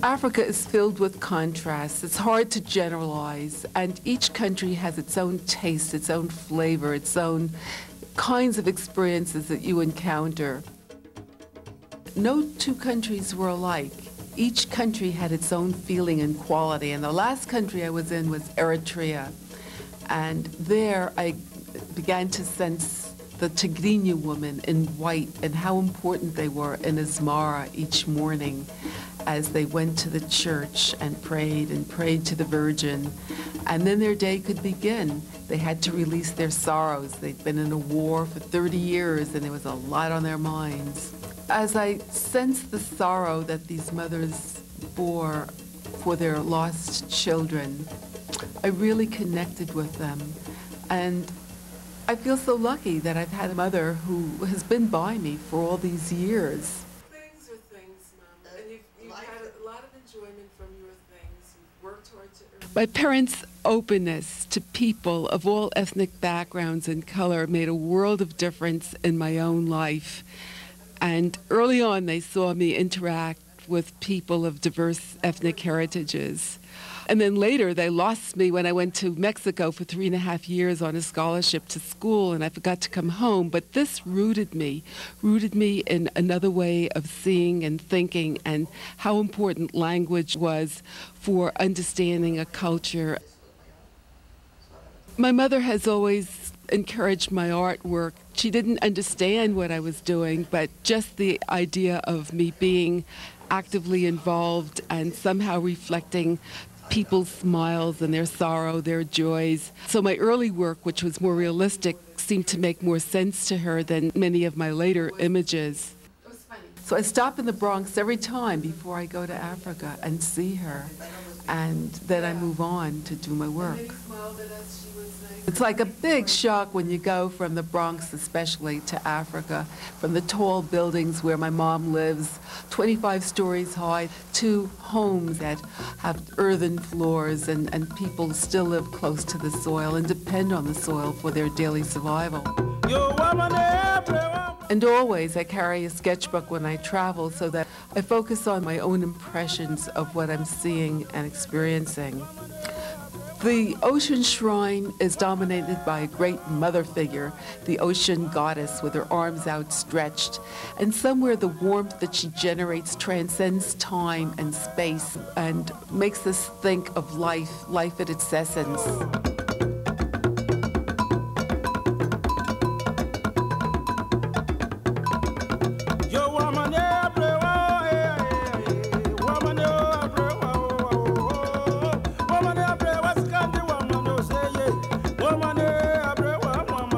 Africa is filled with contrasts. It's hard to generalize, and each country has its own taste, its own flavor, its own kinds of experiences that you encounter. No two countries were alike. Each country had its own feeling and quality, and the last country I was in was Eritrea. And there I began to sense the Tigrinya women in white and how important they were in Asmara each morning as they went to the church and prayed to the Virgin. And then their day could begin. They had to release their sorrows. They'd been in a war for 30 years and there was a lot on their minds. As I sensed the sorrow that these mothers bore for their lost children, I really connected with them. And I feel so lucky that I've had a mother who has been by me for all these years. Things are things, Mom. And you've had a lot of enjoyment from your things. You've worked hard to earn. My parents' openness to people of all ethnic backgrounds and color made a world of difference in my own life. And early on, they saw me interact with people of diverse ethnic heritages. And then later, they lost me when I went to Mexico for 3.5 years on a scholarship to school, and I forgot to come home. But this rooted me in another way of seeing and thinking, and how important language was for understanding a culture. My mother has always encouraged my artwork. She didn't understand what I was doing, but just the idea of me being actively involved and somehow reflecting people's smiles and their sorrow, their joys. So my early work, which was more realistic, seemed to make more sense to her than many of my later images. So I stop in the Bronx every time before I go to Africa and see her, and then I move on to do my work. It's like a big shock when you go from the Bronx, especially, to Africa, from the tall buildings where my mom lives, 25 stories high, to homes that have earthen floors, and people still live close to the soil and depend on the soil for their daily survival. And always I carry a sketchbook when I travel so that I focus on my own impressions of what I'm seeing and experiencing. The ocean shrine is dominated by a great mother figure, the ocean goddess with her arms outstretched. And somewhere the warmth that she generates transcends time and space and makes us think of life at its essence.